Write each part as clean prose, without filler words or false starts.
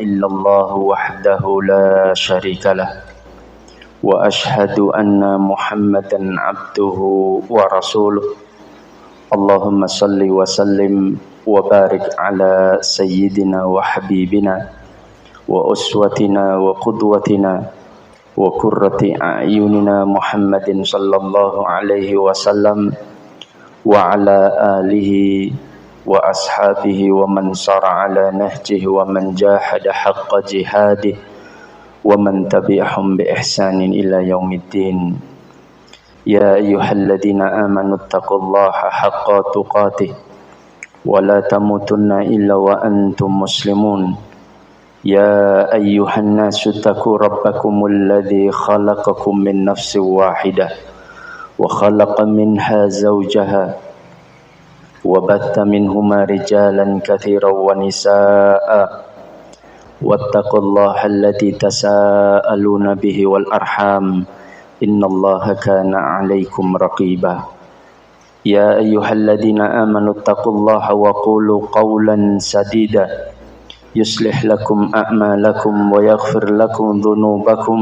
إلا الله وحده لا شريك له وأشهد أن محمدا عبده ورسوله اللهم صل وسلم وبارك على سيدنا وحبيبنا وأسوتنا وقدوتنا وقرة أعيننا محمد صلى الله عليه وسلم وعلى آله وأصحابه ومن صار على نهجه ومن جاهد حق جهاده ومن تبعهم بإحسان إلى يوم الدين يا أيها الذين آمنوا اتقوا الله حق تقاته ولا تموتن إلا وأنتم مسلمون يا أيها الناس اتقوا ربكم الذي خلقكم من نفس واحدة وخلق منها زوجها وبث منهما رجالا كثيرا ونساء واتقوا الله الذي تساءلون به والأرحام إن الله كان عليكم رقيبا يا أيها الذين آمنوا اتقوا الله وقولوا قولا سديدا يصلح لكم أعمالكم ويغفر لكم ذنوبكم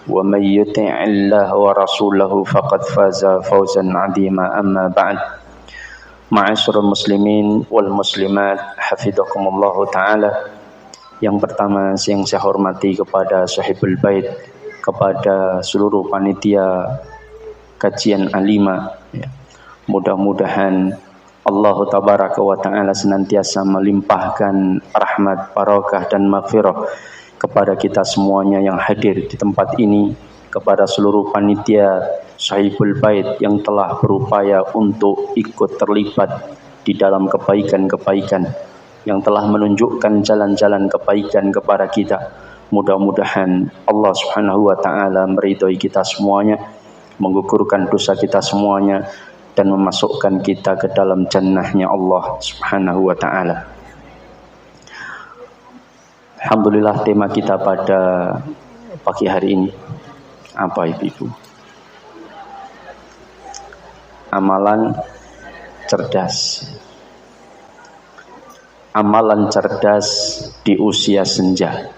ومن يطع الله ورسوله فقد فاز فوزا عظيما أما بعد Ma'asyiral muslimin wal muslimat hafizakumullah taala. Yang pertama yang saya hormati kepada sahibul bait, kepada seluruh panitia kajian alima ya. Mudah-mudahan Allah tabaraka wa taala senantiasa melimpahkan rahmat, barakah dan maghfirah kepada kita semuanya yang hadir di tempat ini, kepada seluruh panitia sahibul bait yang telah berupaya untuk ikut terlibat di dalam kebaikan-kebaikan, yang telah menunjukkan jalan-jalan kebaikan kepada kita. Mudah-mudahan Allah Subhanahu wa taala meridhai kita semuanya, menggugurkan dosa kita semuanya dan memasukkan kita ke dalam jannahnya Allah Subhanahu wa taala. Alhamdulillah, tema kita pada pagi hari ini apa Ibu? Amalan cerdas. Amalan cerdas di usia senja.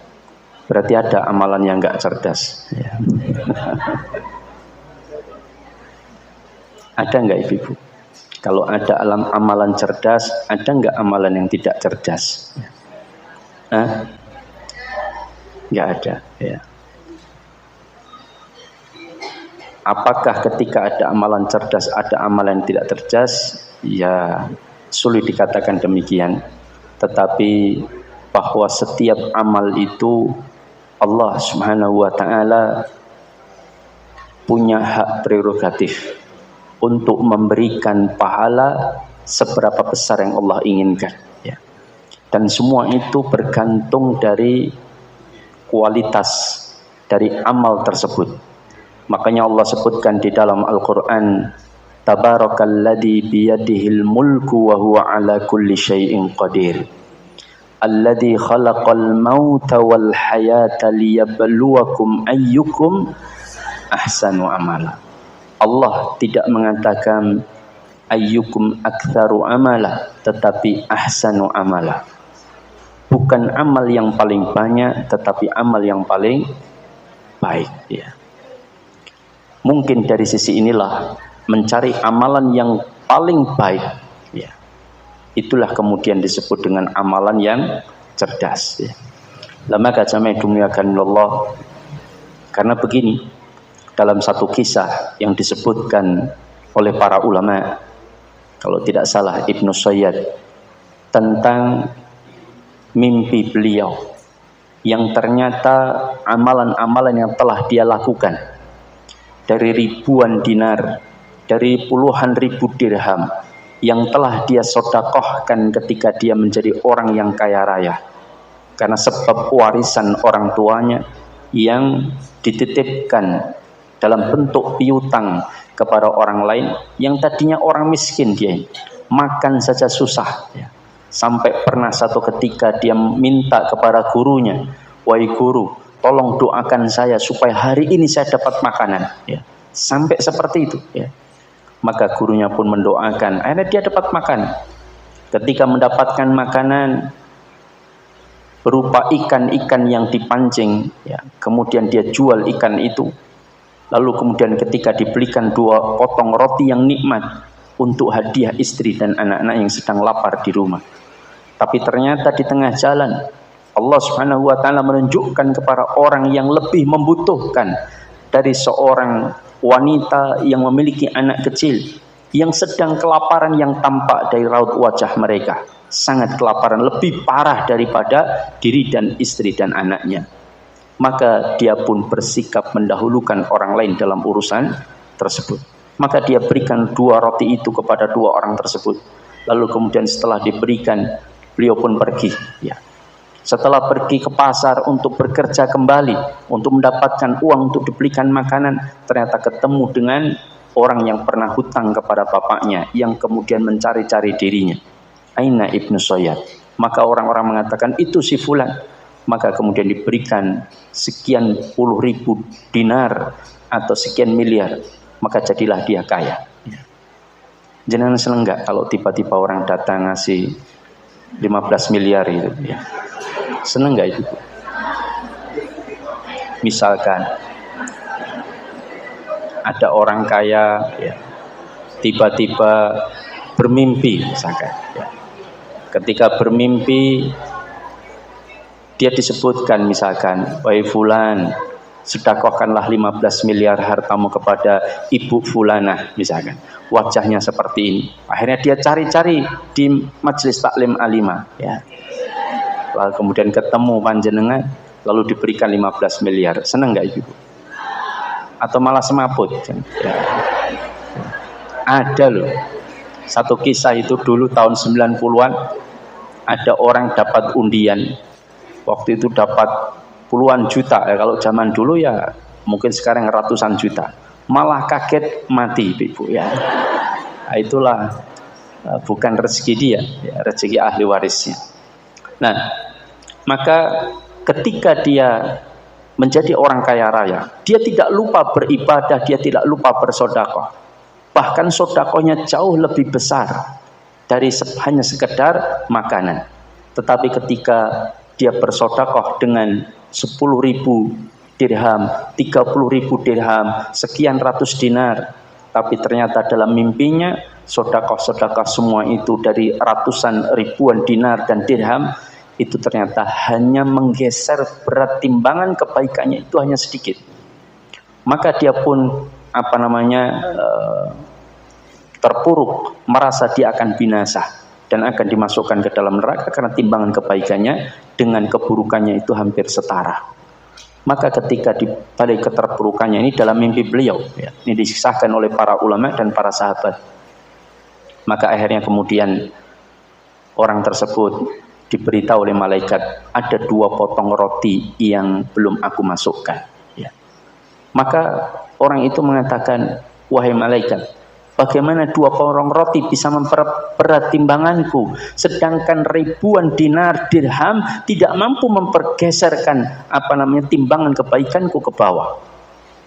Berarti ada amalan yang enggak cerdas ya. Ada enggak Ibu? Kalau ada amalan cerdas, ada enggak amalan yang tidak cerdas? Enggak ada ya. Apakah ketika ada amalan cerdas, ada amalan yang tidak cerdas? Ya, sulit dikatakan demikian. Tetapi bahwa setiap amal itu Allah Subhanahu wa taala punya hak prerogatif untuk memberikan pahala seberapa besar yang Allah inginkan ya. Dan semua itu bergantung dari kualitas dari amal tersebut. Makanya Allah sebutkan di dalam Al-Quran, Tabarakalladzi biyadihil mulku wa huwa ala kulli syai'in qadir. Alladzi khalaqal mauta wal hayata liyabluwakum ayyukum ahsanu amala. Allah tidak mengatakan ayyukum aktsaru amala, tetapi ahsanu amala. Bukan amal yang paling banyak, tetapi amal yang paling baik ya. Mungkin dari sisi inilah mencari amalan yang paling baik ya. Itulah kemudian disebut dengan amalan yang cerdas ya. Lama kacamai dumiakan Allah. Karena begini, dalam satu kisah yang disebutkan oleh para ulama, kalau tidak salah Ibnu Sayyad, tentang mimpi beliau yang ternyata amalan-amalan yang telah dia lakukan dari ribuan dinar, dari puluhan ribu dirham yang telah dia sedekahkan ketika dia menjadi orang yang kaya raya karena sebab warisan orang tuanya yang dititipkan dalam bentuk piutang kepada orang lain yang tadinya orang miskin, dia makan saja susah ya. Sampai pernah satu ketika dia minta kepada gurunya, "Wahai guru, tolong doakan saya supaya hari ini saya dapat makanan ya." Sampai seperti itu ya. Maka gurunya pun mendoakan, akhirnya dia dapat makan. Ketika mendapatkan makanan, berupa ikan-ikan yang dipancing, ya, kemudian dia jual ikan itu, lalu kemudian ketika dibelikan 2 potong roti yang nikmat untuk hadiah istri dan anak-anak yang sedang lapar di rumah, tapi ternyata di tengah jalan Allah Subhanahu wa taala menunjukkan kepada orang yang lebih membutuhkan dari seorang wanita yang memiliki anak kecil yang sedang kelaparan, yang tampak dari raut wajah mereka sangat kelaparan, lebih parah daripada diri dan istri dan anaknya. Maka dia pun bersikap mendahulukan orang lain dalam urusan tersebut. Maka dia berikan 2 roti itu kepada 2 orang tersebut. Lalu kemudian setelah diberikan, beliau pun pergi, ya. Setelah pergi ke pasar untuk bekerja kembali, untuk mendapatkan uang untuk dibelikan makanan, ternyata ketemu dengan orang yang pernah hutang kepada bapaknya, yang kemudian mencari-cari dirinya. Aina Ibnu Sayyad. Maka orang-orang mengatakan itu si fulan. Maka kemudian diberikan sekian puluh ribu dinar atau sekian miliar. Maka jadilah dia kaya. Jangan seneng enggak kalau tiba-tiba orang datang ngasih 15 miliar itu, ya. Seneng enggak itu? Misalkan ada orang kaya, ya, tiba-tiba bermimpi, misalkan, ya. Ketika bermimpi dia disebutkan, misalkan, wahai fulan, sedekahkanlah 15 miliar hartamu kepada ibu fulanah, misalkan. Wajahnya seperti ini. Akhirnya dia cari-cari di majelis taklim alimah, ya. Lalu kemudian ketemu panjenengan, lalu diberikan 15 miliar. Senang enggak ibu? Atau malah semaput? Ya. Ada loh. Satu kisah itu dulu tahun 90-an, ada orang dapat undian. Waktu itu dapat puluhan juta, ya. Kalau zaman dulu ya mungkin sekarang ratusan juta. Malah kaget mati, ibu, ya. Nah, itulah bukan rezeki dia, ya, rezeki ahli warisnya. Nah, maka ketika dia menjadi orang kaya raya, dia tidak lupa beribadah, dia tidak lupa bersedekah. Bahkan sedekahnya jauh lebih besar dari hanya sekedar makanan. Tetapi ketika dia bersedekah dengan 10.000 dirham, 30.000 dirham, sekian ratus dinar, tapi ternyata dalam mimpinya sedekah-sedekah semua itu dari ratusan ribuan dinar dan dirham itu ternyata hanya menggeser berat timbangan kebaikannya itu hanya sedikit. Maka dia pun terpuruk, merasa dia akan binasa dan akan dimasukkan ke dalam neraka karena timbangan kebaikannya dengan keburukannya itu hampir setara. Maka ketika dibalik keterpurukannya ini dalam mimpi beliau, ya, ini disahkan oleh para ulama dan para sahabat. Maka akhirnya kemudian orang tersebut diberitahu oleh malaikat, ada 2 potong roti yang belum aku masukkan, ya. Maka orang itu mengatakan, wahai malaikat, bagaimana 2 potong roti bisa memperberat timbanganku, sedangkan ribuan dinar dirham tidak mampu mempergeserkan timbangan kebaikanku ke bawah.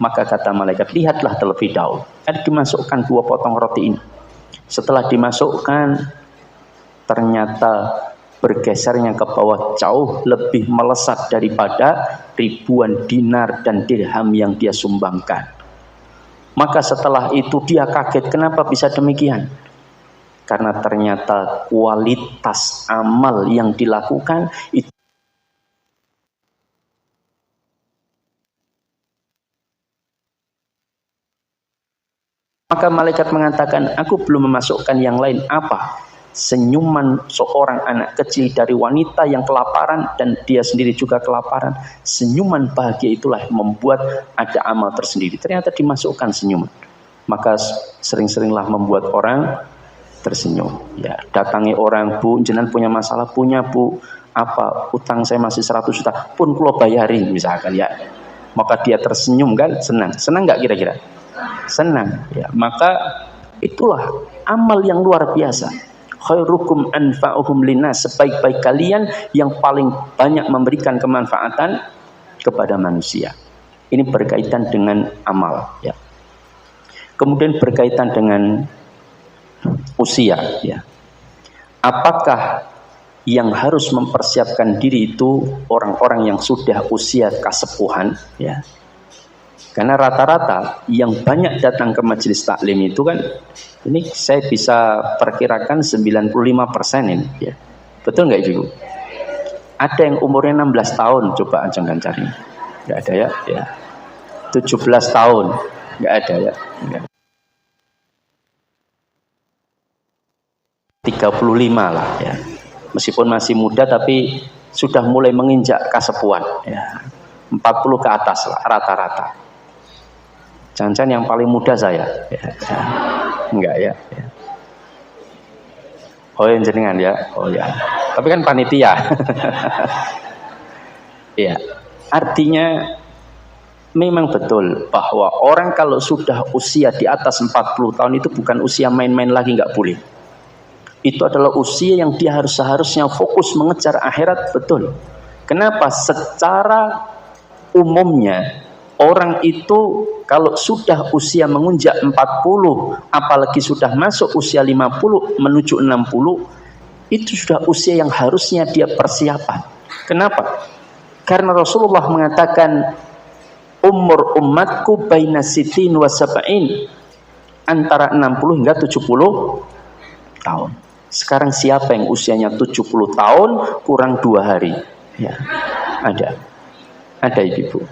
Maka kata malaikat, lihatlah terlebih dahulu. Ada dimasukkan 2 potong roti ini. Setelah dimasukkan, ternyata bergesernya ke bawah jauh lebih melesat daripada ribuan dinar dan dirham yang dia sumbangkan. Maka setelah itu dia kaget, kenapa bisa demikian? Karena ternyata kualitas amal yang dilakukan itu. Maka malaikat mengatakan, aku belum memasukkan yang lain. Apa? Senyuman seorang anak kecil dari wanita yang kelaparan dan dia sendiri juga kelaparan. Senyuman bahagia itulah yang membuat ada amal tersendiri. Ternyata dimasukkan senyuman. Maka sering-seringlah membuat orang tersenyum. Ya, datangi orang, bu, jenengan punya masalah, punya bu, apa, utang saya masih 100 juta, pun kulo bayarin misalkan, ya. Maka dia tersenyum kan, senang. Senang nggak kira-kira? Senang. Ya, maka itulah amal yang luar biasa. Khairukum anfa'uhum linnas, sebaik-baik kalian yang paling banyak memberikan kemanfaatan kepada manusia. Ini berkaitan dengan amal, ya. Kemudian berkaitan dengan usia, ya. Apakah yang harus mempersiapkan diri itu orang-orang yang sudah usia kasepuhan, ya. Karena rata-rata yang banyak datang ke majelis taklim itu kan, ini saya bisa perkirakan 95% ini, ya. Betul nggak Ibu? Ada yang umurnya 16 tahun, coba jangan cari. Nggak ada ya, ya. 17 tahun, nggak ada ya. Nggak. 35 lah ya. Meskipun masih muda tapi sudah mulai menginjak kasepuhan ya. 40 ke atas lah rata-rata. Jangan-jangan yang paling muda saya ya. Enggak ya, ya. Oh yang jenengan ya. Oh ya. Tapi kan panitia. Ya. Artinya memang betul bahwa orang kalau sudah usia di atas 40 tahun itu bukan usia main-main lagi, nggak boleh. Itu adalah usia yang dia seharusnya fokus mengejar akhirat, betul. Kenapa? Secara umumnya orang itu kalau sudah usia menginjak 40, apalagi sudah masuk usia 50 menuju 60, itu sudah usia yang harusnya dia persiapan. Kenapa? Karena Rasulullah mengatakan umur umatku baina sitin wa sab'in, antara 60 hingga 70 tahun. Sekarang siapa yang usianya 70 tahun kurang 2 hari? Ya, ada ibu.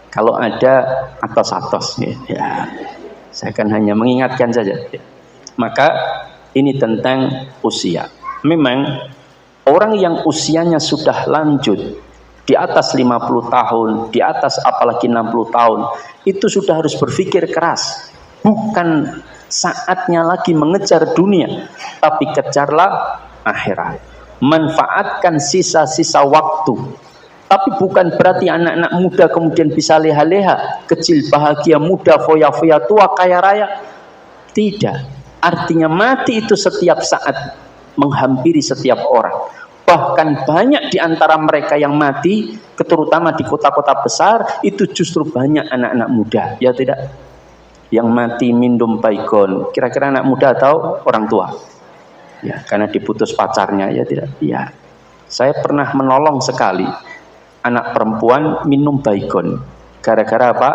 Kalau ada atos-atos, ya, saya kan hanya mengingatkan saja. Maka ini tentang usia. Memang orang yang usianya sudah lanjut, di atas 50 tahun, di atas apalagi 60 tahun, itu sudah harus berpikir keras. Bukan saatnya lagi mengejar dunia, tapi kejarlah akhirat. Manfaatkan sisa-sisa waktu. Tapi bukan berarti anak-anak muda kemudian bisa leha-leha, kecil bahagia, muda foya-foya, tua kaya raya. Tidak. Artinya mati itu setiap saat menghampiri setiap orang. Bahkan banyak di antara mereka yang mati, terutama di kota-kota besar, itu justru banyak anak-anak muda, ya tidak? Yang mati minum baygon, kira-kira anak muda atau orang tua? Ya, karena diputus pacarnya, ya tidak? Ya. Saya pernah menolong sekali anak perempuan minum baygon. Gara-gara apa?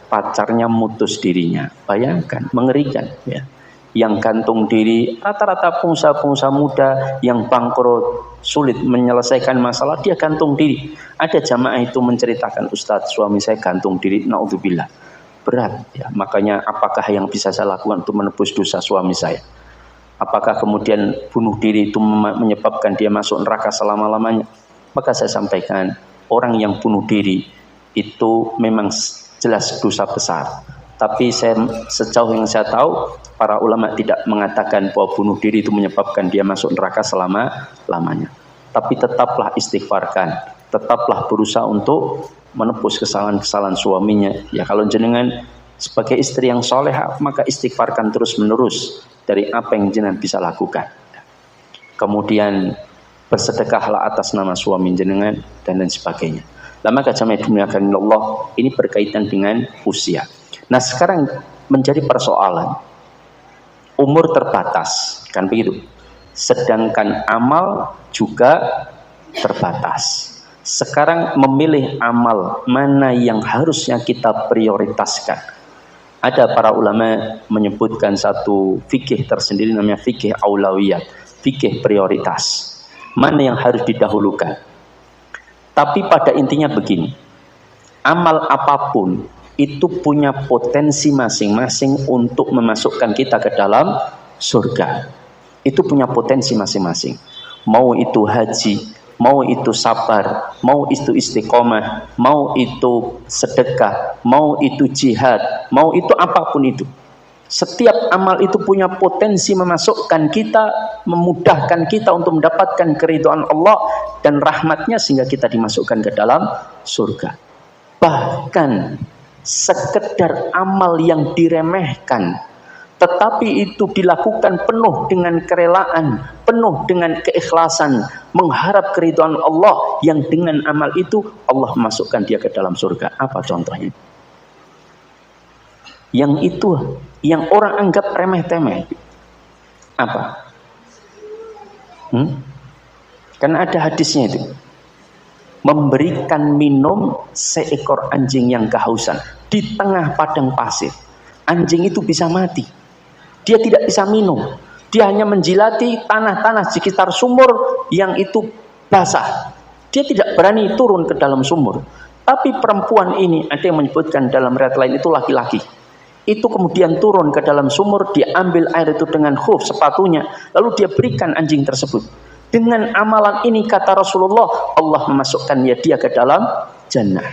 Pacarnya mutus dirinya. Bayangkan, mengerikan, ya. Yang gantung diri, rata-rata pengusaha-pengusaha muda yang bangkrut, sulit menyelesaikan masalah, dia gantung diri. Ada jamaah itu menceritakan, Ustadz, suami saya gantung diri, naudzubillah. Berat, ya. Makanya apakah yang bisa saya lakukan untuk menebus dosa suami saya? Apakah kemudian bunuh diri itu menyebabkan dia masuk neraka selama-lamanya? Maka saya sampaikan, orang yang bunuh diri itu memang jelas dosa besar. Tapi sejauh yang saya tahu, para ulama tidak mengatakan bahwa bunuh diri itu menyebabkan dia masuk neraka selama-lamanya. Tapi tetaplah istighfarkan, tetaplah berusaha untuk menebus kesalahan-kesalahan suaminya. Ya, kalau jenengan sebagai istri yang soleha, maka istighfarkan terus-menerus dari apa yang jenengan bisa lakukan. Kemudian bersedekahlah atas nama suami jenengan dan lain sebagainya. Lama kajamai dunia Allah, ini berkaitan dengan usia. Nah, sekarang menjadi persoalan umur terbatas, kan begitu? Sedangkan amal juga terbatas. Sekarang memilih amal mana yang harusnya kita prioritaskan. Ada para ulama menyebutkan satu fikih tersendiri namanya fikih aulawiyat, fikih prioritas. Mana yang harus didahulukan. Tapi pada intinya begini, amal apapun itu punya potensi masing-masing untuk memasukkan kita ke dalam surga. Itu punya potensi masing-masing. Mau itu haji, mau itu sabar, mau itu istiqomah, mau itu sedekah, mau itu jihad, mau itu apapun itu. Setiap amal itu punya potensi memasukkan kita, memudahkan kita untuk mendapatkan keridhaan Allah dan rahmatnya sehingga kita dimasukkan ke dalam surga. Bahkan sekedar amal yang diremehkan, tetapi itu dilakukan penuh dengan kerelaan, penuh dengan keikhlasan, mengharap keridhaan Allah, yang dengan amal itu Allah masukkan dia ke dalam surga. Apa contohnya? Yang itu yang orang anggap remeh-temeh. Apa? Karena ada hadisnya itu. Memberikan minum seekor anjing yang kehausan di tengah padang pasir. Anjing itu bisa mati. Dia tidak bisa minum. Dia hanya menjilati tanah-tanah di sekitar sumur yang itu basah. Dia tidak berani turun ke dalam sumur. Tapi perempuan ini, ada yang menyebutkan dalam riwayat lain itu laki-laki. Itu kemudian turun ke dalam sumur, dia ambil air itu dengan khuf sepatunya, lalu dia berikan anjing tersebut. Dengan amalan ini kata Rasulullah, Allah memasukkan dia ke dalam jannah.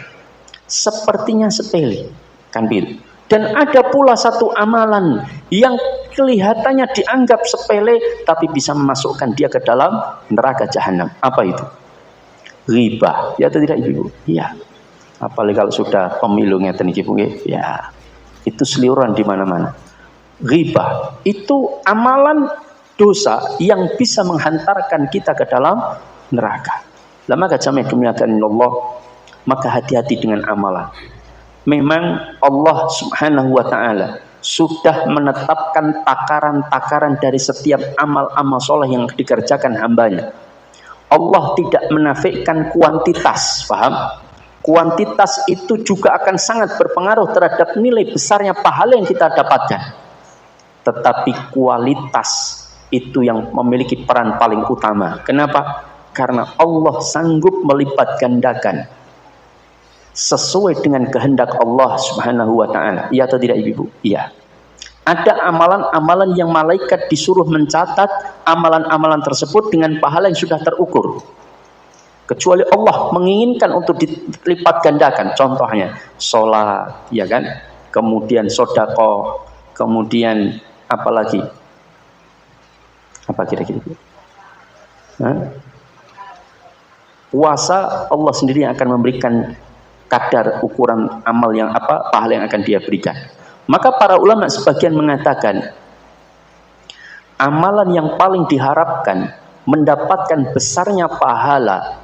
Sepertinya sepele, kan begitu. Dan ada pula satu amalan yang kelihatannya dianggap sepele, tapi bisa memasukkan dia ke dalam neraka jahanam. Apa itu? Ghibah. Ya atau tidak ibu? Iya. Apalagi kalau sudah pemilunya ngeten iki Bu, ya. Itu seliuran di mana-mana. Ghibah itu amalan dosa yang bisa menghantarkan kita ke dalam neraka. Lama kacamnya demikian Allah, maka hati-hati dengan amalan. Memang Allah Subhanahu wa taala sudah menetapkan takaran-takaran dari setiap amal-amal soleh yang dikerjakan hambanya. Allah tidak menafikan kuantitas, paham? Kuantitas itu juga akan sangat berpengaruh terhadap nilai besarnya pahala yang kita dapatkan. Tetapi kualitas itu yang memiliki peran paling utama. Kenapa? Karena Allah sanggup melipat gandakan sesuai dengan kehendak Allah Subhanahu wa taala. Iya atau tidak Ibu? Iya. Ada amalan-amalan yang malaikat disuruh mencatat amalan-amalan tersebut dengan pahala yang sudah terukur. Kecuali Allah menginginkan untuk dilipat gandakan. Contohnya sholat, ya kan? Kemudian sedekah, kemudian apa lagi? Apa kira-kira? Puasa, Allah sendiri yang akan memberikan kadar ukuran amal yang apa, pahala yang akan dia berikan. Maka para ulama sebagian mengatakan amalan yang paling diharapkan mendapatkan besarnya pahala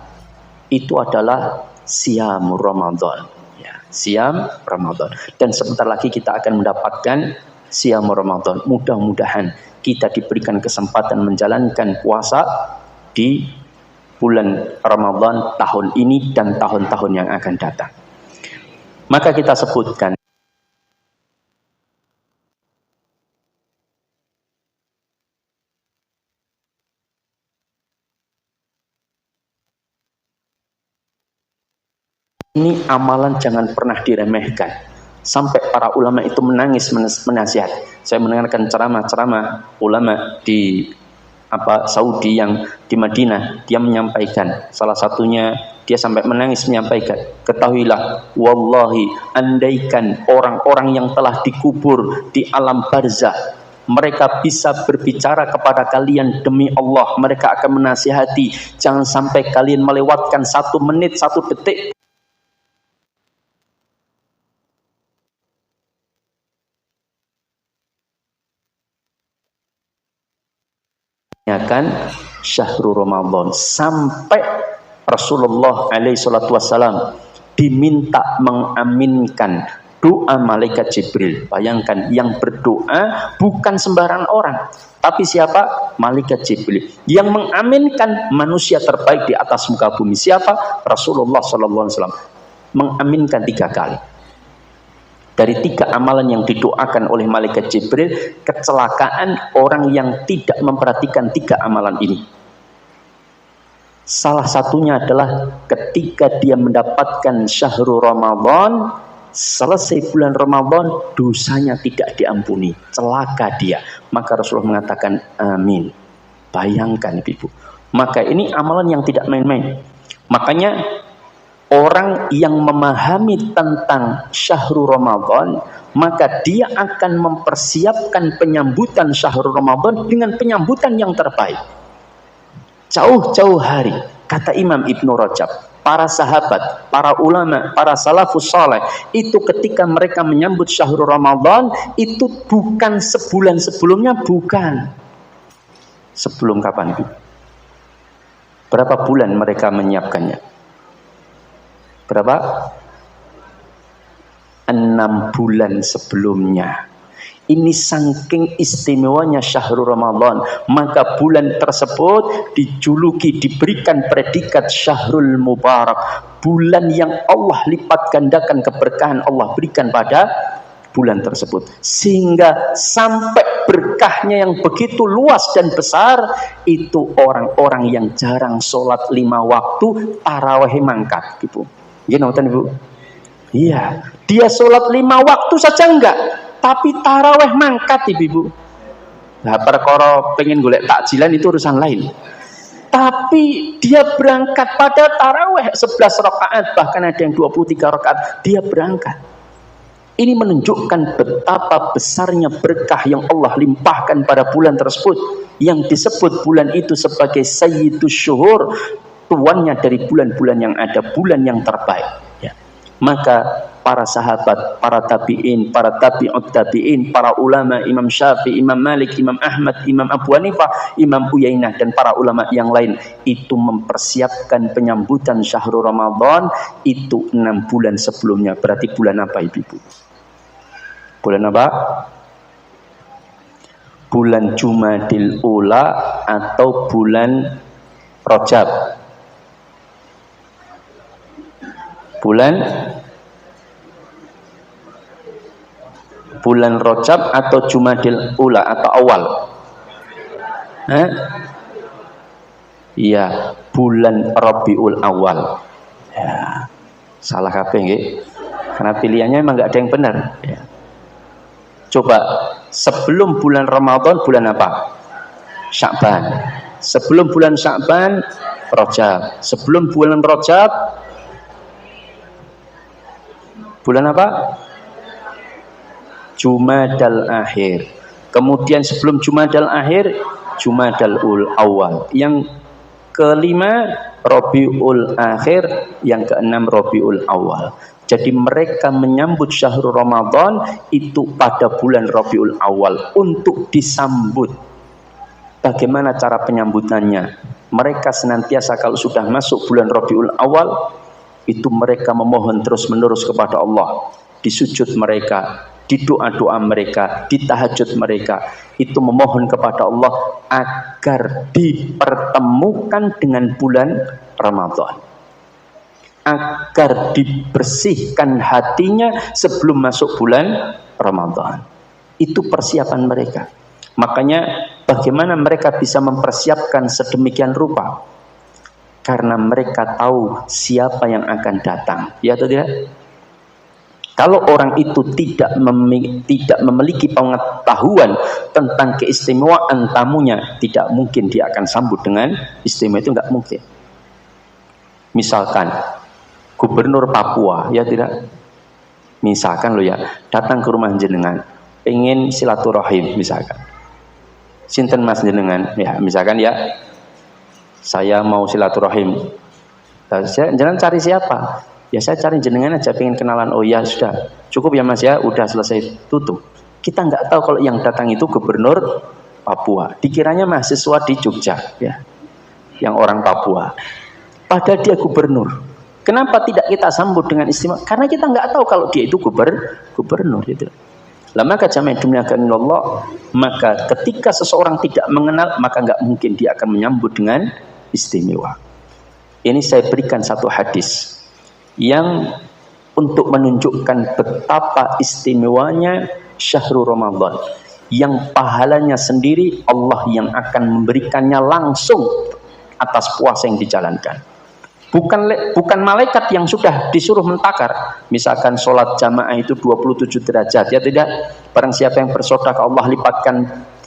itu adalah siam Ramadan. Ya, siam Ramadan. Dan sebentar lagi kita akan mendapatkan siam Ramadan. Mudah-mudahan kita diberikan kesempatan menjalankan puasa di bulan Ramadan tahun ini dan tahun-tahun yang akan datang. Maka kita sebutkan ini amalan jangan pernah diremehkan. Sampai para ulama itu menangis menasihat. Saya mendengarkan ceramah-ceramah ulama di Saudi yang di Madinah, dia menyampaikan, salah satunya dia sampai menangis menyampaikan, ketahuilah wallahi andaikan orang-orang yang telah dikubur di alam barzah mereka bisa berbicara kepada kalian demi Allah, mereka akan menasihati jangan sampai kalian melewatkan 1 menit 1 detik kan syahrul Ramadan, sampai Rasulullah alaihi salatu wassalam diminta mengaminkan doa malaikat Jibril. Bayangkan yang berdoa bukan sembarangan orang, tapi siapa? Malaikat Jibril. Yang mengaminkan manusia terbaik di atas muka bumi siapa? Rasulullah sallallahu alaihi wasallam mengaminkan 3 kali. Dari 3 amalan yang didoakan oleh malaikat Jibril, kecelakaan orang yang tidak memperhatikan 3 amalan ini. Salah satunya adalah ketika dia mendapatkan syahrul Ramadan, selesai bulan Ramadan, dosanya tidak diampuni, celaka dia. Maka Rasulullah mengatakan amin. Bayangkan Ibu. Maka ini amalan yang tidak main-main. Makanya orang yang memahami tentang syahrul Ramadan, maka dia akan mempersiapkan penyambutan syahrul Ramadan dengan penyambutan yang terbaik. Jauh-jauh hari, kata Imam Ibnu Rajab, para sahabat, para ulama, para salafus saleh, itu ketika mereka menyambut syahrul Ramadan, itu bukan sebulan sebelumnya, bukan. Sebelum kapan? Berapa bulan mereka menyiapkannya? Berapa? 6 bulan sebelumnya. Ini saking istimewanya syahrul Ramadan, maka bulan tersebut dijuluki, diberikan predikat syahrul mubarak, bulan yang Allah lipat gandakan keberkahan Allah berikan pada bulan tersebut, sehingga sampai berkahnya yang begitu luas dan besar, itu orang-orang yang jarang sholat 5 waktu tarawih mangkat, Ibu. Nonton Ibu? Iya, dia sholat 5 waktu saja enggak, tapi tarawih mangkat Ibu. Nah, perkara pengen golek takjilan itu urusan lain. Tapi dia berangkat pada tarawih 11 rakaat, bahkan ada yang 23 rakaat, dia berangkat. Ini menunjukkan betapa besarnya berkah yang Allah limpahkan pada bulan tersebut, yang disebut bulan itu sebagai sayyidus syuhur, tuannya dari bulan-bulan yang ada, bulan yang terbaik. Ya. Maka para sahabat, para tabi'in, para tabi'ut tabi'in, para ulama, Imam Syafi'i, Imam Malik, Imam Ahmad, Imam Abu Hanifah, Imam Uyainah, dan para ulama yang lain itu mempersiapkan penyambutan syahrul Ramadan itu 6 bulan sebelumnya. Berarti bulan apa Ibu? Bulan apa? Bulan Jumadil Ula atau bulan Rajab? Bulan Rajab atau Jumadil Ula atau awal? Iya, bulan Rabiul Awal. Ya, salah kabeh nggih. Karena pilihannya memang enggak ada yang benar. Ya. Coba sebelum bulan Ramadan bulan apa? Sya'ban. Sebelum bulan Sya'ban Rajab. Sebelum bulan Rajab bulan apa? Jumadal Akhir. Kemudian sebelum Jumadal Akhir Jumadal Awal. Yang kelima Rabiul Akhir, yang keenam Rabiul Awal. Jadi mereka menyambut syahrul Ramadan itu pada bulan Rabiul Awal untuk disambut. Bagaimana cara penyambutannya? Mereka senantiasa kalau sudah masuk bulan Rabiul Awal itu mereka memohon terus-menerus kepada Allah. Di sujud mereka, di doa-doa mereka, di tahajud mereka, itu memohon kepada Allah agar dipertemukan dengan bulan Ramadan, agar dibersihkan hatinya sebelum masuk bulan Ramadan. Itu persiapan mereka. Makanya bagaimana mereka bisa mempersiapkan sedemikian rupa? Karena mereka tahu siapa yang akan datang, ya atau tidak? Kalau orang itu tidak memiliki pengetahuan tentang keistimewaan tamunya, tidak mungkin dia akan sambut dengan istimewa, itu enggak mungkin. Misalkan Gubernur Papua, ya tidak? Misalkan lo ya, datang ke rumah jenengan, pengen silaturahim misalkan. Sinten mas jenengan, ya misalkan ya, saya mau silaturahim. Jangan cari siapa? Ya saya cari jenengan aja, pengen kenalan. Oh ya sudah, cukup ya mas ya, udah selesai, tutup. Kita nggak tahu kalau yang datang itu Gubernur Papua. Dikiranya mahasiswa di Jogja, ya, yang orang Papua. Padahal dia gubernur. Kenapa tidak kita sambut dengan istimewa? Karena kita nggak tahu kalau dia itu gubernur itu. Lah maka jamaah dunia Allah, maka ketika seseorang tidak mengenal, maka nggak mungkin dia akan menyambut dengan istimewa. Ini saya berikan satu hadis yang untuk menunjukkan betapa istimewanya syahrul Ramadan, yang pahalanya sendiri Allah yang akan memberikannya langsung atas puasa yang dijalankan. Bukan malaikat yang sudah disuruh mentakar. Misalkan sholat jamaah itu 27 derajat, ya tidak. Barang siapa yang bersedekah Allah lipatkan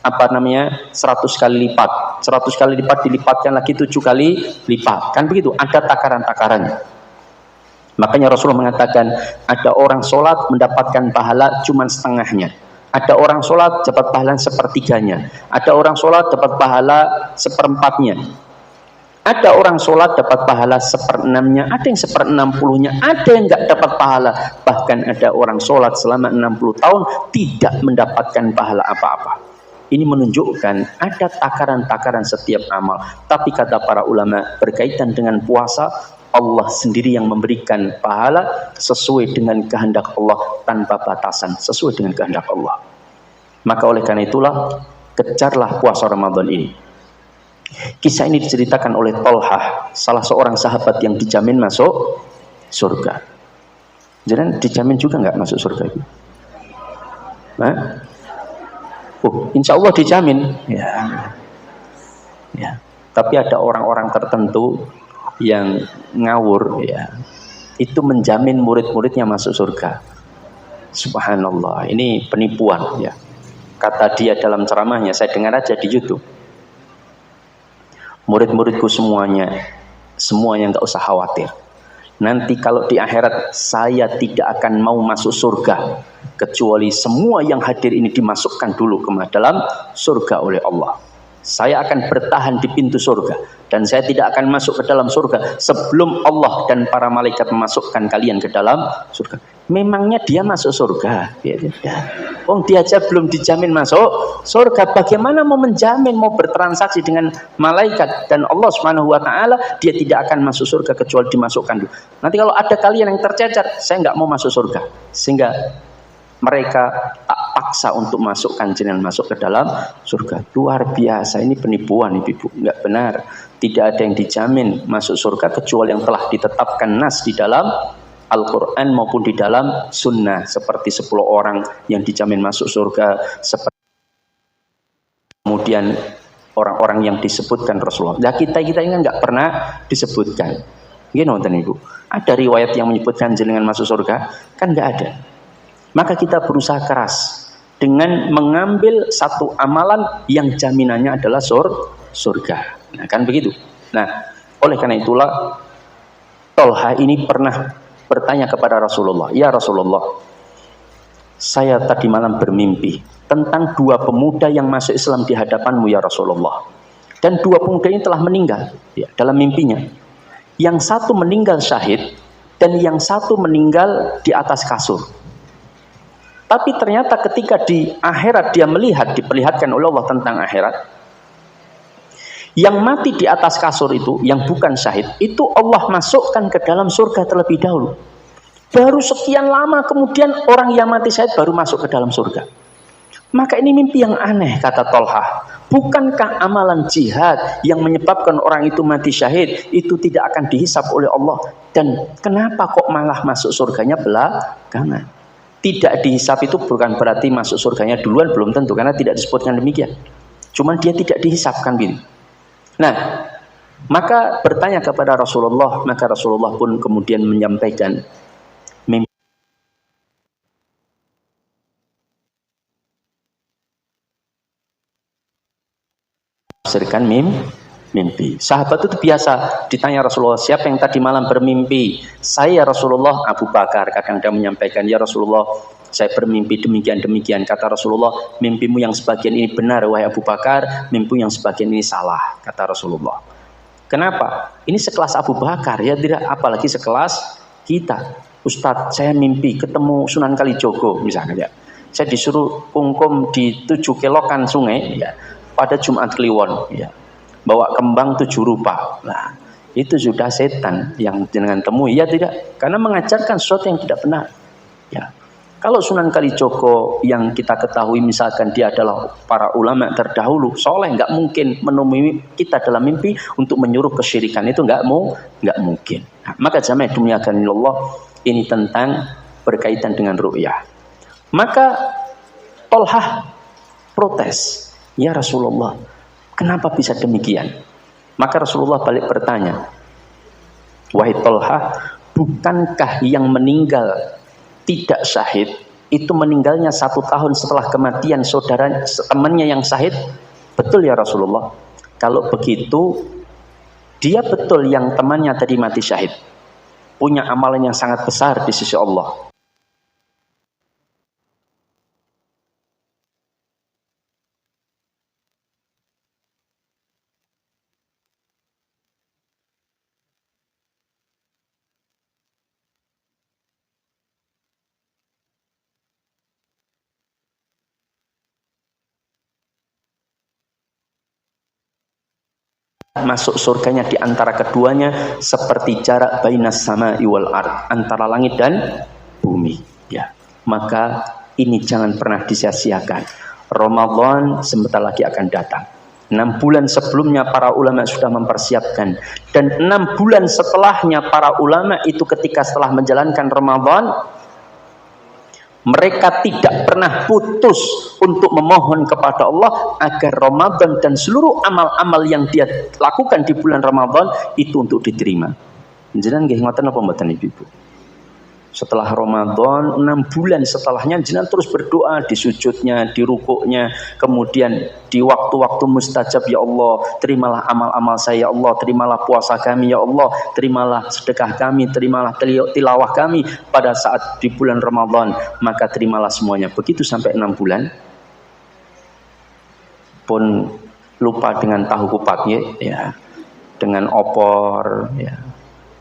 100 kali lipat. 100 kali lipat dilipatkan lagi 7 kali lipat. Kan begitu, ada takaran-takarannya. Makanya Rasulullah mengatakan ada orang sholat mendapatkan pahala cuma setengahnya. Ada orang sholat dapat pahala sepertiganya. Ada orang sholat dapat pahala seperempatnya. Ada orang sholat dapat pahala 1/6-nya, ada yang 1/60-nya, ada yang nggak dapat pahala. Bahkan ada orang sholat selama 60 tahun tidak mendapatkan pahala apa-apa. Ini menunjukkan ada takaran-takaran setiap amal. Tapi kata para ulama berkaitan dengan puasa, Allah sendiri yang memberikan pahala sesuai dengan kehendak Allah tanpa batasan, sesuai dengan kehendak Allah. Maka oleh karena itulah kejarlah puasa Ramadan ini. Kisah ini diceritakan oleh Tolhah, salah seorang sahabat yang dijamin masuk surga. Jadi dijamin juga nggak masuk surga itu? Nah, insya Allah dijamin. Ya. Tapi ada orang-orang tertentu yang ngawur, ya, itu menjamin murid-muridnya masuk surga. Subhanallah, ini penipuan, ya. Kata dia dalam ceramahnya, saya dengar aja di YouTube. Murid-muridku semuanya nggak usah khawatir. Nanti kalau di akhirat saya tidak akan mau masuk surga kecuali semua yang hadir ini dimasukkan dulu ke dalam surga oleh Allah. Saya akan bertahan di pintu surga dan saya tidak akan masuk ke dalam surga sebelum Allah dan para malaikat memasukkan kalian ke dalam surga. Memangnya dia masuk surga? Ya. Dia aja belum dijamin masuk surga. Bagaimana mau menjamin, mau bertransaksi dengan malaikat dan Allah Subhanahu wa taala, dia tidak akan masuk surga kecuali dimasukkan dulu. Nanti kalau ada kalian yang tercecer, saya nggak mau masuk surga, sehingga mereka tak paksa untuk masukkan jenengan masuk ke dalam surga. Luar biasa, ini penipuan ibu-ibu, nggak benar. Tidak ada yang dijamin masuk surga kecuali yang telah ditetapkan nas di dalam Al-Quran maupun di dalam sunnah, seperti 10 orang yang dijamin masuk surga, seperti kemudian orang-orang yang disebutkan Rasulullah. Nah, kita ini nggak pernah disebutkan. Gini nonton ibu, ada riwayat yang menyebutkan jenengan masuk surga? Kan nggak ada. Maka kita berusaha keras dengan mengambil satu amalan yang jaminannya adalah surga. Nah, kan begitu. Nah, oleh karena itulah Tolha ini pernah bertanya kepada Rasulullah, "Ya Rasulullah, saya tadi malam bermimpi tentang 2 pemuda yang masuk Islam di hadapanmu ya Rasulullah. Dan 2 pemuda ini telah meninggal ya, dalam mimpinya. Yang satu meninggal syahid dan yang satu meninggal di atas kasur. Tapi ternyata ketika di akhirat dia melihat, diperlihatkan oleh Allah tentang akhirat, yang mati di atas kasur itu, yang bukan syahid, itu Allah masukkan ke dalam surga terlebih dahulu. Baru sekian lama kemudian orang yang mati syahid baru masuk ke dalam surga. Maka ini mimpi yang aneh," kata Tolhah. "Bukankah amalan jihad yang menyebabkan orang itu mati syahid itu tidak akan dihisap oleh Allah? Dan kenapa kok malah masuk surganya belakangan?" Tidak dihisap itu bukan berarti masuk surganya duluan, belum tentu, karena tidak disebutkan demikian. Cuman dia tidak dihisapkan gitu. Nah, maka bertanya kepada Rasulullah, maka Rasulullah pun kemudian menyampaikan mimpi. Tafsirkan mimpi. Sahabat itu biasa ditanya Rasulullah, "Siapa yang tadi malam bermimpi?" "Saya Rasulullah." Abu Bakar kadang dia menyampaikan, "Ya Rasulullah, saya bermimpi demikian-demikian." Kata Rasulullah, "Mimpimu yang sebagian ini benar wahai Abu Bakar, mimpimu yang sebagian ini salah." Kata Rasulullah. Kenapa? Ini sekelas Abu Bakar, ya tidak, apalagi sekelas kita. "Ustadz, saya mimpi ketemu Sunan Kalijogo misalnya. Saya disuruh kungkum di 7 kelokan sungai ya, pada Jumat Kliwon ya. Bawa kembang 7 rupa." Nah, itu sudah setan yang jenengan temui, ya tidak? Karena mengajarkan sesuatu yang tidak benar. Ya. Kalau Sunan Kalijogo yang kita ketahui misalkan dia adalah para ulama terdahulu, soleh, nggak mungkin menemui kita dalam mimpi untuk menyuruh kesyirikan, itu nggak mungkin. Nah, maka jamaah dimuliakan Allah, ini tentang berkaitan dengan ru'yah. Maka Tolhah protes, "Ya Rasulullah, kenapa bisa demikian?" Maka Rasulullah balik bertanya, "Wahai Tolhah, bukankah yang meninggal tidak syahid itu meninggalnya 1 tahun setelah kematian saudara temannya yang syahid?" "Betul ya Rasulullah." "Kalau begitu dia betul yang temannya tadi mati syahid, punya amalan yang sangat besar di sisi Allah." Masuk surganya di antara keduanya seperti jarak bainas sama'i wal ard, antara langit dan bumi ya. Maka ini jangan pernah disia-siakan. Ramadan sebentar lagi akan datang. 6 bulan sebelumnya para ulama sudah mempersiapkan, dan 6 bulan setelahnya para ulama itu ketika setelah menjalankan Ramadan, mereka tidak pernah putus untuk memohon kepada Allah agar Ramadan dan seluruh amal-amal yang dia lakukan di bulan Ramadan itu untuk diterima. Jenengan nggih ngoten apa mboten Ibu? Setelah Ramadan 6 bulan setelahnya jenengan terus berdoa di sujudnya, di rukuknya, kemudian di waktu-waktu mustajab, ya Allah, terimalah amal-amal saya, ya Allah, terimalah puasa kami, ya Allah, terimalah sedekah kami, terimalah tilawah kami pada saat di bulan Ramadan, maka terimalah semuanya. Begitu sampai 6 bulan pun lupa dengan tahu kupat ya, dengan opor ya,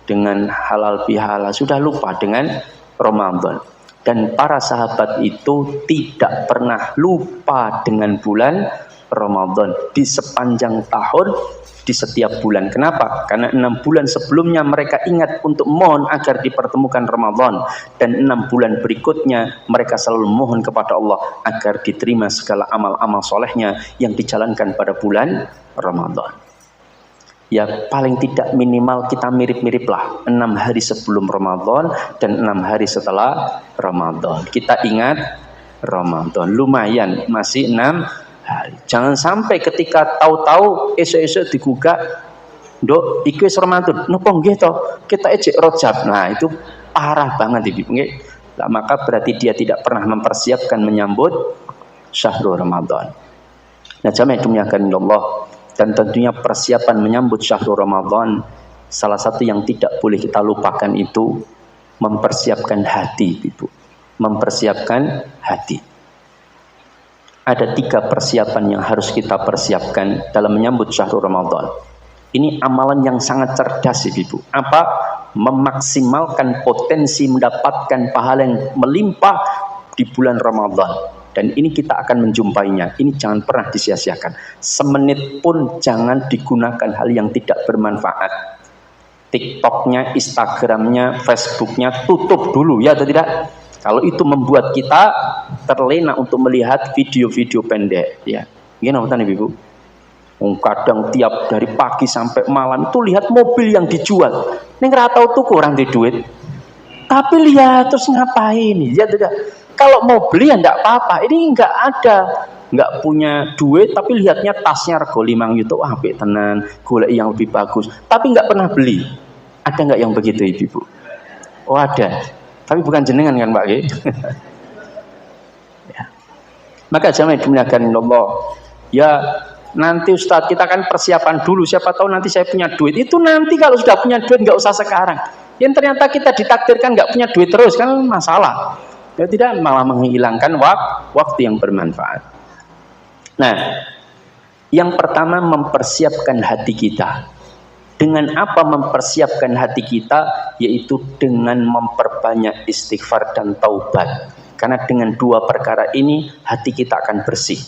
dengan halal bihalal, sudah lupa dengan Ramadan. Dan para sahabat itu tidak pernah lupa dengan bulan Ramadan di sepanjang tahun, di setiap bulan. Kenapa? Karena 6 bulan sebelumnya mereka ingat untuk mohon agar dipertemukan Ramadan, dan 6 bulan berikutnya mereka selalu mohon kepada Allah agar diterima segala amal-amal solehnya yang dijalankan pada bulan Ramadan. Ya paling tidak minimal kita mirip-mirip lah, 6 hari sebelum Ramadan dan 6 hari setelah Ramadan kita ingat Ramadan, lumayan masih 6 hari. Jangan sampai ketika tahu-tahu esok-esok digugah, nduk iki wis Ramadan, napa nggih to kita ejek Rajab. Nah itu parah banget Ibu nggih. Nah, maka berarti dia tidak pernah mempersiapkan menyambut syahrul Ramadan. Nah jamaah dimuliakan Allah, dan tentunya persiapan menyambut syahrul Ramadan, salah satu yang tidak boleh kita lupakan itu mempersiapkan hati, Ibu. Mempersiapkan hati. Ada 3 persiapan yang harus kita persiapkan dalam menyambut syahrul Ramadan. Ini amalan yang sangat cerdas, Ibu. Apa? Memaksimalkan potensi mendapatkan pahala yang melimpah di bulan Ramadan. Dan ini kita akan menjumpainya. Ini jangan pernah disia-siakan. Semenit pun jangan digunakan hal yang tidak bermanfaat. TikToknya, Instagramnya, Facebooknya tutup dulu ya atau tidak? Kalau itu membuat kita terlena untuk melihat video-video pendek, ya. Gimana Ibu? Kadang tiap dari pagi sampai malam itu lihat mobil yang dijual. Ini nggak tahu tuh kurang di duit. Tapi lihat terus ngapain? Ya tidak. Kalau mau beli ya enggak apa-apa. Ini enggak ada, enggak punya duit tapi lihatnya tasnya rego 5 juta, wah apik tenan, golek yang lebih bagus. Tapi enggak pernah beli. Ada enggak yang begitu Ibu? Oh ada. Tapi bukan jenengan kan Pak? Ya. Maka jamaah dimuliakan Allah. Ya nanti Ustadz kita kan persiapan dulu, siapa tahu nanti saya punya duit. Itu nanti kalau sudah punya duit enggak usah sekarang. Yang ternyata kita ditakdirkan enggak punya duit terus kan masalah. Ya tidak, malah menghilangkan waktu yang bermanfaat. Nah, yang pertama mempersiapkan hati kita. Dengan apa mempersiapkan hati kita? Yaitu dengan memperbanyak istighfar dan taubat. Karena dengan 2 perkara ini hati kita akan bersih.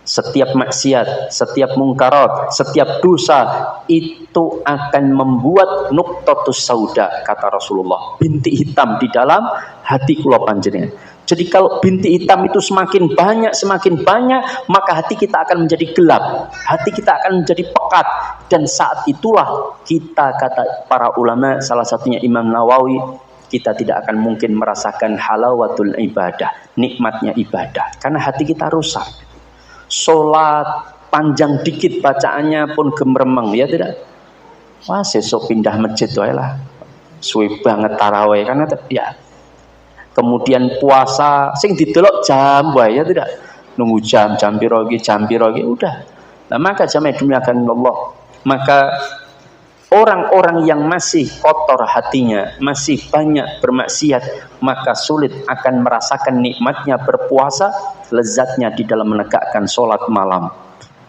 Setiap maksiat, setiap mungkarat, setiap dosa itu akan membuat nuqtatus sauda, kata Rasulullah, binti hitam di dalam hati kula panjenengan. Jadi kalau binti hitam itu semakin banyak, maka hati kita akan menjadi gelap, hati kita akan menjadi pekat, dan saat itulah kita, kata para ulama, salah satunya Imam Nawawi, kita tidak akan mungkin merasakan halawatul ibadah, nikmatnya ibadah, karena hati kita rusak. Sholat panjang dikit bacaannya pun gemeremeng, ya tidak? Wah sesok pindah masjid wae lah, suwe banget taraweh karena ya. Kemudian puasa sing didelok jam wae, ya tidak? Nunggu jam piro iki udah. Nah maka jamaah dimuliakan Allah, maka orang-orang yang masih kotor hatinya, masih banyak bermaksiat, maka sulit akan merasakan nikmatnya berpuasa, lezatnya di dalam menegakkan sholat malam.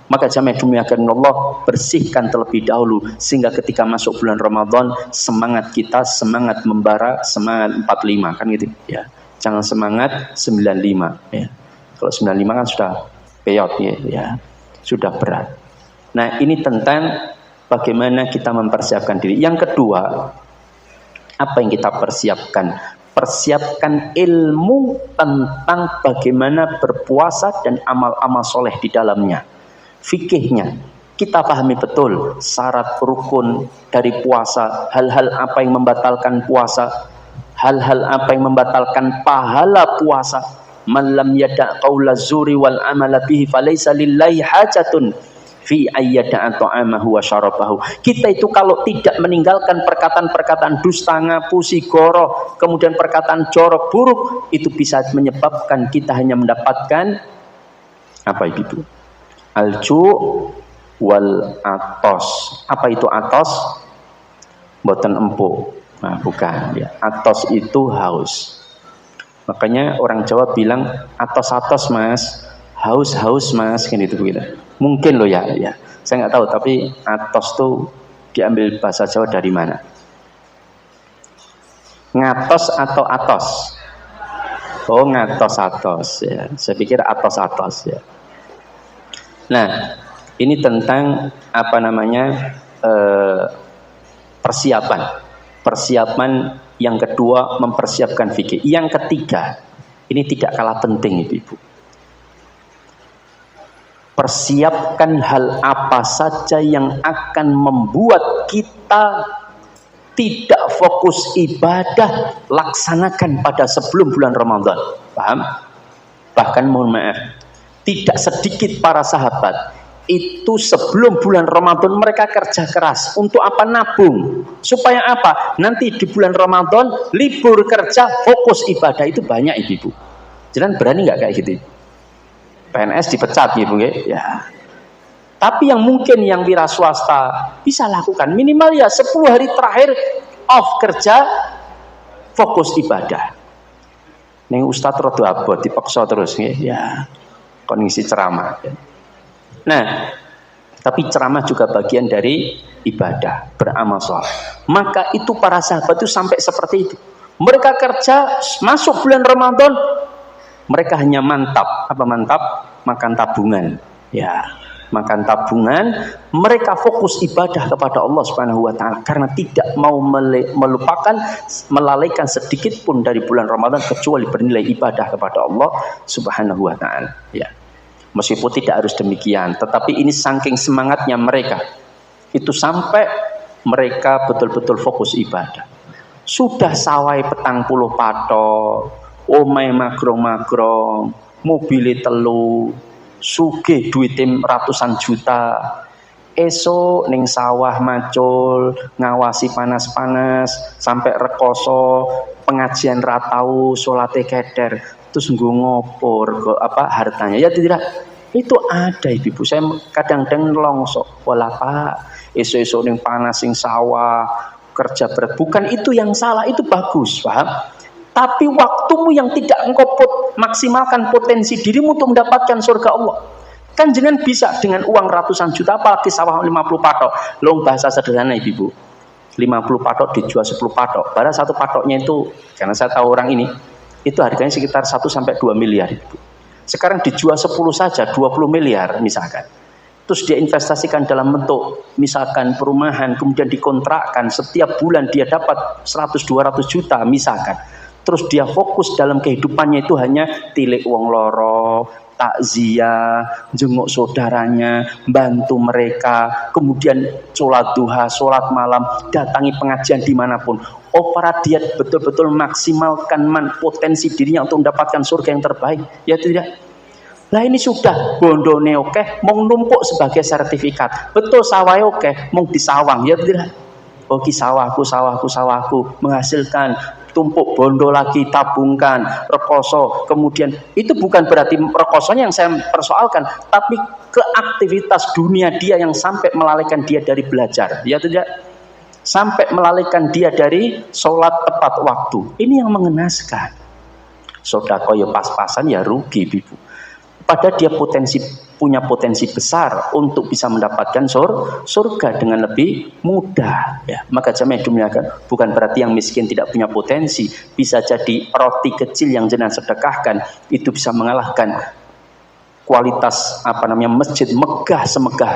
Maka jamaah dimuliakan Allah, bersihkan terlebih dahulu sehingga ketika masuk bulan Ramadan semangat kita semangat membara, semangat 45 kan gitu ya. Jangan semangat 95 ya. Kalau 95 kan sudah peyot ya, sudah berat. Nah, ini tentang bagaimana kita mempersiapkan diri. Yang kedua, apa yang kita persiapkan? persiapkan ilmu tentang bagaimana berpuasa dan amal-amal soleh di dalamnya. Fikihnya kita pahami betul, syarat rukun dari puasa, hal-hal apa yang membatalkan puasa, hal-hal apa yang membatalkan pahala puasa. Man lam yada' qaula zuri wal amala bihi falaysa lillahi hajatun fi ayyada'a ta'amahu wa syarabahu. Kita itu kalau tidak meninggalkan perkataan-perkataan dusta, ngapusi, goroh, kemudian perkataan jorok, buruk, itu bisa menyebabkan kita hanya mendapatkan apa itu? Al-ju' wal atos. Apa itu atos? Boten empuk. Nah, bukan ya. Atos itu haus. Makanya orang Jawa bilang atos-atos mas, haus-haus mas, kan itu begitu. Mungkin loh ya. Saya nggak tahu, tapi atos tuh diambil bahasa Jawa dari mana? Ngatos atau atos? Oh, ngatos-atos ya. Saya pikir atos-atos ya. Nah, ini tentang apa namanya persiapan yang kedua, mempersiapkan fikih. Yang ketiga, ini tidak kalah penting ibu-ibu. Persiapkan hal apa saja yang akan membuat kita tidak fokus ibadah, laksanakan pada sebelum bulan Ramadan. Paham? Bahkan mohon maaf, tidak sedikit para sahabat itu sebelum bulan Ramadan mereka kerja keras. Untuk apa? Nabung. Supaya apa? Nanti di bulan Ramadan libur kerja, fokus ibadah. Itu banyak ibu-ibu. Jangan berani nggak kayak gitu? PNS dipecat ibu ya. Tapi yang mungkin yang wira swasta bisa lakukan minimal ya 10 hari terakhir off kerja, fokus ibadah. Neng Ustadz rodo abot dipaksa terus ya. Kondisi ceramah. Nah, tapi ceramah juga bagian dari ibadah, beramal soleh. Maka itu para sahabat itu sampai seperti itu. Mereka kerja, masuk bulan Ramadan, mereka hanya mantap. Apa mantap? Makan tabungan. Ya, makan tabungan. Mereka fokus ibadah kepada Allah Subhanahu wa taala karena tidak mau melupakan, melalaikan sedikit pun dari bulan Ramadan kecuali bernilai ibadah kepada Allah Subhanahu wa taala. Ya. Meskipun tidak harus demikian, tetapi ini saking semangatnya mereka, itu sampai mereka betul-betul fokus ibadah. Sudah sawai 40 patok, omai magrong-magrong, mobile telu, sugih duitim ratusan juta. Esok ning sawah macul, ngawasi panas-panas, sampai rekoso, pengajian ratau, salate keder. Terus ngopor apa hartanya ya tidak itu ada ibu saya kadang-kadang longsok wala pak esok-esok ning panas sing sawah kerja berat bukan itu yang salah itu bagus paham tapi waktumu yang tidak engkau maksimalkan potensi dirimu untuk mendapatkan surga Allah kan jangan bisa dengan uang ratusan juta apalagi sawah 50 patok long bahasa sederhana ibu 50 patok dijual 10 patok padahal satu patoknya itu karena saya tahu orang ini itu harganya sekitar 1 sampai 2 miliar. Sekarang dijual 10 saja 20 miliar misalkan. Terus dia investasikan dalam bentuk misalkan perumahan, kemudian dikontrakkan setiap bulan dia dapat 100-200 juta misalkan. Terus dia fokus dalam kehidupannya itu hanya tilik wong loro, takziah, jenguk saudaranya, bantu mereka, kemudian sholat duha, sholat malam, datangi pengajian dimanapun. Oh para dia betul-betul maksimalkan potensi dirinya untuk mendapatkan surga yang terbaik. Ya tidak? Lah ini sudah bondone oke, mau numpuk sebagai sertifikat. Betul sawah oke, mau disawang. Ya tidak? Oke sawahku menghasilkan tumpuk bondo lagi tabungkan rekoso kemudian itu bukan berarti rekosonya yang saya persoalkan tapi keaktivitas dunia dia yang sampai melalaikan dia dari belajar ya tidak sampai melalaikan dia dari sholat tepat waktu ini yang mengenaskan sodako ya pas-pasan ya rugi ibu padahal dia punya potensi besar untuk bisa mendapatkan surga dengan lebih mudah ya. Maka jamaah dimuliakan bukan berarti yang miskin tidak punya potensi bisa jadi roti kecil yang jenengan sedekahkan itu bisa mengalahkan kualitas masjid megah semegah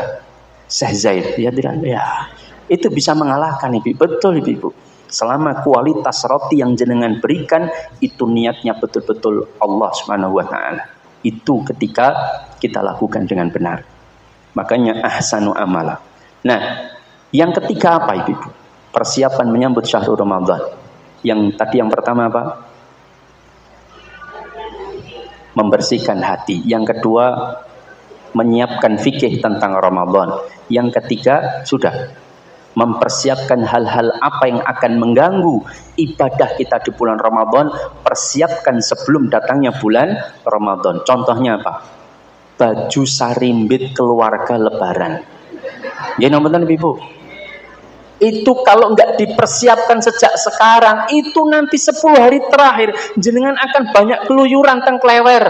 Syekh Zaid ya tidak ya itu bisa mengalahkan ibu betul ibu Selama kualitas roti yang jenengan berikan itu niatnya betul-betul Allah Subhanahu wa taala. Itu ketika kita lakukan dengan benar. Makanya ahsanu amala. Nah, yang ketiga apa Ibu? Persiapan menyambut syahrul Ramadan. Yang tadi yang pertama apa? Membersihkan hati. Yang kedua, menyiapkan fikih tentang Ramadan. Yang ketiga, sudah mempersiapkan hal-hal apa yang akan mengganggu ibadah kita di bulan Ramadan, persiapkan sebelum datangnya bulan Ramadan. Contohnya apa? Baju sarimbit keluarga lebaran. Ya, nonton Ibu. Itu kalau nggak dipersiapkan sejak sekarang, itu nanti 10 hari terakhir jenengan akan banyak keluyuran teng klewer,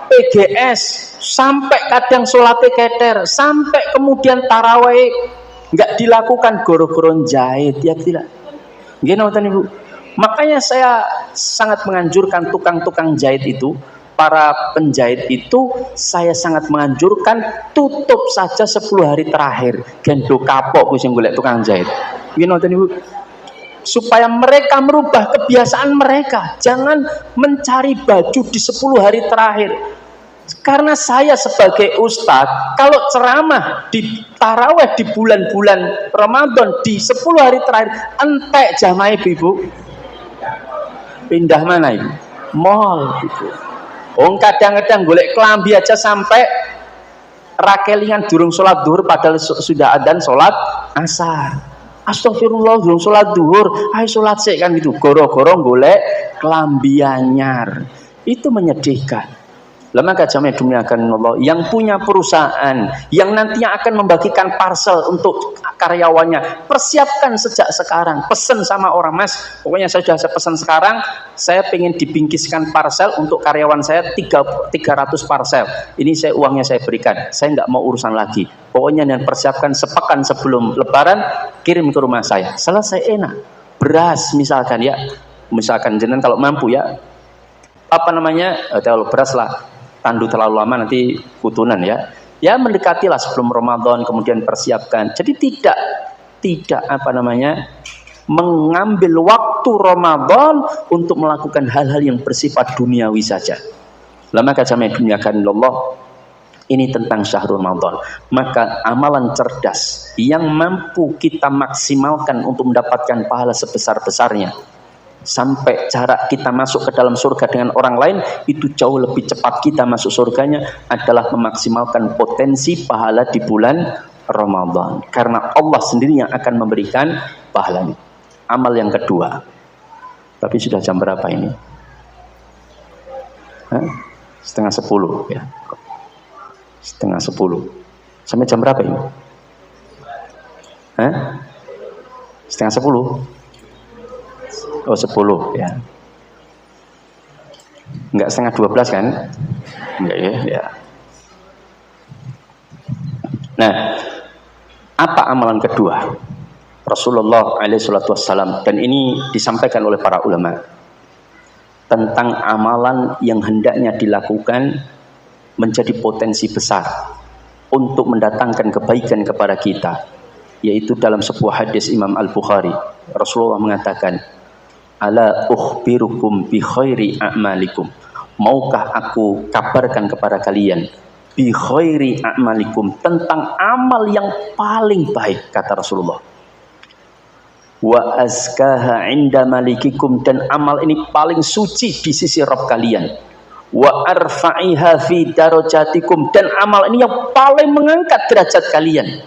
PGS, sampai kadang sholat keter, sampai kemudian tarawih nggak dilakukan goro-goro jahit, ya tidak. Gini Ibu. Makanya saya sangat menganjurkan tukang-tukang jahit itu, para penjahit itu, saya sangat menganjurkan tutup saja 10 hari terakhir. Gendo kapok sing golek tukang jahit. Gini Ibu. Supaya mereka merubah kebiasaan mereka. Jangan mencari baju di 10 hari terakhir. Karena saya sebagai ustadz, kalau ceramah di taraweh di bulan-bulan Ramadan di 10 hari terakhir, entek jamaah Ibu. Pindah mana Ibu? Mall Ibu. Kadang-kadang golek kelambi aja sampai rakelingan durung sholat duhur padahal sudah adzan sholat asar. Astagfirullah, durung sholat duhur, ayo sholat sik kan gitu. Goro-goro golek kelambi anyar. Itu menyedihkan. Maka jamaah dimuliakan Allah, yang punya perusahaan yang nantinya akan membagikan parcel untuk karyawannya, persiapkan sejak sekarang. Pesan sama orang, Mas, pokoknya saya sudah pesan sekarang, saya pengen dibingkiskan parcel untuk karyawan saya 300 parcel. Ini uangnya saya berikan, saya nggak mau urusan lagi. Pokoknya dan persiapkan sepekan sebelum lebaran, kirim ke rumah saya. Selesai, enak. Beras misalkan ya, misalkan jenengan kalau mampu ya, kalau beras lah, tandu terlalu lama nanti kutunan ya. Ya mendekatilah sebelum Ramadan, kemudian persiapkan. Jadi tidak mengambil waktu Ramadan untuk melakukan hal-hal yang bersifat duniawi saja. Maka jamaah dimuliakan Allah, ini tentang syahrul Ramadan. Maka amalan cerdas yang mampu kita maksimalkan untuk mendapatkan pahala sebesar-besarnya, sampai jarak kita masuk ke dalam surga dengan orang lain itu jauh lebih cepat kita masuk surganya, adalah memaksimalkan potensi pahala di bulan Ramadan, karena Allah sendiri yang akan memberikan pahalanya. Amal yang kedua, tapi sudah jam berapa ini? 9:30 ya, 9:30 sampai jam berapa ini? 9:30. Oh 10 ya. Enggak 11:30 kan? Enggak ya. Nah, apa amalan kedua? Rasulullah SAW, dan ini disampaikan oleh para ulama, tentang amalan yang hendaknya dilakukan menjadi potensi besar untuk mendatangkan kebaikan kepada kita, yaitu dalam sebuah hadis Imam Al-Bukhari. Rasulullah mengatakan, ala ukhbirukum bi khairi a'malikum, maukah aku kabarkan kepada kalian bi khairi a'malikum, tentang amal yang paling baik, kata Rasulullah, wa azkaha inda malikikum, dan amal ini paling suci di sisi Rabb kalian, wa arfa'iha fi darajatikum, dan amal ini yang paling mengangkat derajat kalian,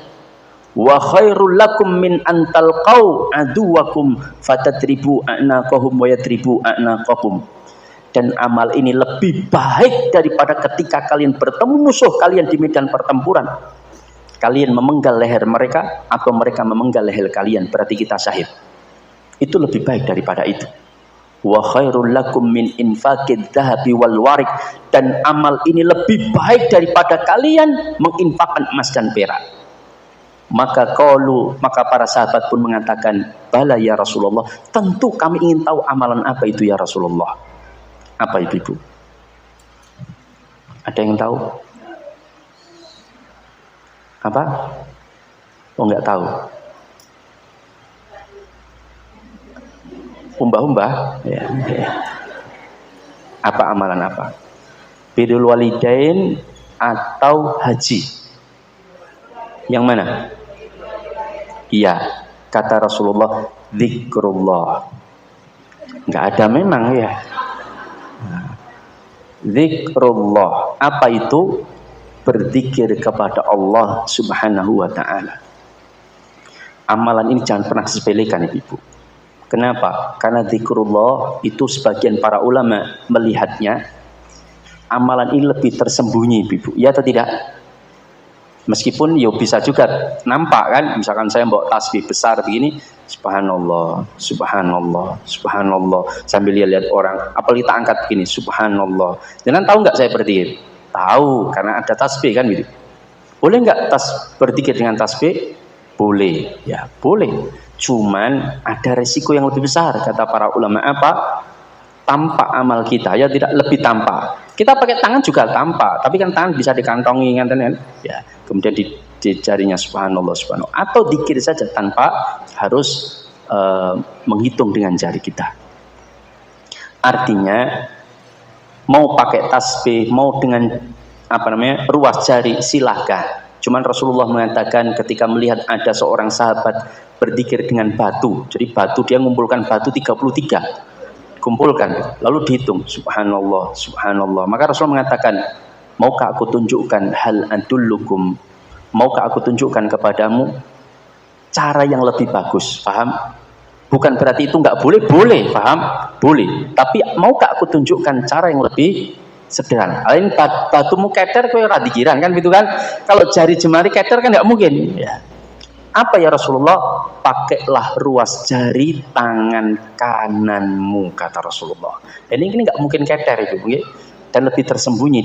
wa khairul lakum min antal qaw aduwakum fatadribu a'naqahum wa yadribu a'naqahum, dan amal ini lebih baik daripada ketika kalian bertemu musuh kalian di medan pertempuran, kalian memenggal leher mereka atau mereka memenggal leher kalian, berarti kita syahid. Itu lebih baik daripada itu. Wa khairul lakum min infaqid dhahabi wal warik, dan amal ini lebih baik daripada kalian menginfakkan emas dan perak. Maka para sahabat pun mengatakan, bala ya Rasulullah, tentu kami ingin tahu amalan apa itu ya Rasulullah. Apa itu Ibu? Ada yang tahu? Apa? Oh, enggak tahu. umbah-umbah. Ya. Apa amalan apa? Birrul walidain atau haji? Yang mana? Iya, kata Rasulullah, zikrullah. Enggak ada memang ya. Zikrullah. Apa itu? Berzikir kepada Allah Subhanahu wa taala. Amalan ini jangan pernah sepelekan, Ibu. Kenapa? Karena zikrullah itu sebagian para ulama melihatnya amalan ini lebih tersembunyi, Ibu. Ya atau tidak? Meskipun ya bisa juga nampak kan, misalkan saya bawa tasbih besar begini, subhanallah, subhanallah, subhanallah, sambil lihat orang, apalagi tak angkat begini, subhanallah. Jangan tahu nggak saya berzikir? Tahu, karena ada tasbih kan gitu. Boleh nggak berzikir dengan tasbih? Boleh, ya boleh. Cuman ada resiko yang lebih besar, kata para ulama apa? Tampak amal kita, ya tidak lebih tampak. Kita pakai tangan juga tampak, tapi kan tangan bisa dikantongi kan, ya. Kemudian di jarinya subhanallah, subhanallah. Atau dikir saja tanpa harus menghitung dengan jari kita. Artinya mau pakai tasbih, mau dengan ruas jari silahkan. Cuman Rasulullah mengatakan ketika melihat ada seorang sahabat berzikir dengan batu. Jadi batu, dia mengumpulkan batu 33. Kumpulkan, lalu dihitung subhanallah, subhanallah. Maka Rasulullah mengatakan, maukah aku tunjukkan hal adullukum, maukah aku tunjukkan kepadamu cara yang lebih bagus, paham? Bukan berarti itu nggak boleh, boleh, paham? Boleh. Tapi maukah aku tunjukkan cara yang lebih sederhana? Lain batumu keter, kowe ora dikiran kan gitu kan? Kalau jari jemari keter kan nggak mungkin. Ya. Apa ya Rasulullah? Pakailah ruas jari tangan kananmu, kata Rasulullah. Ini nggak mungkin keter itu, dan lebih tersembunyi.